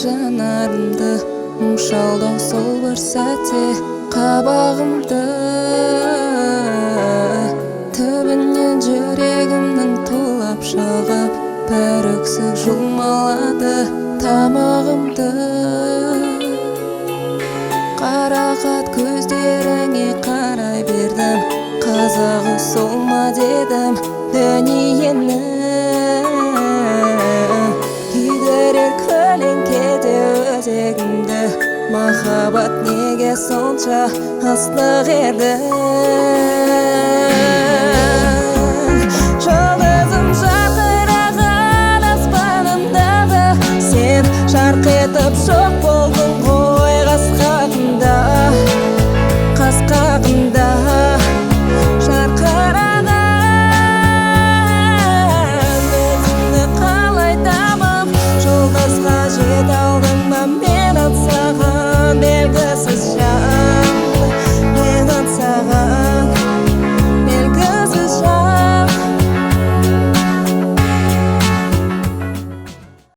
жанарымды мұң шалдың сол бір сәтте қабағымды түбінен жүрегімнің тулап шығып бір өксік жұлмалады тамағымды. Қарақат көздеріңе қарай бердім, қазағы сол ма дедім дүниені. Күйдірер көлеңкеде өзегімді, махаббат неге сонша ыстық еді.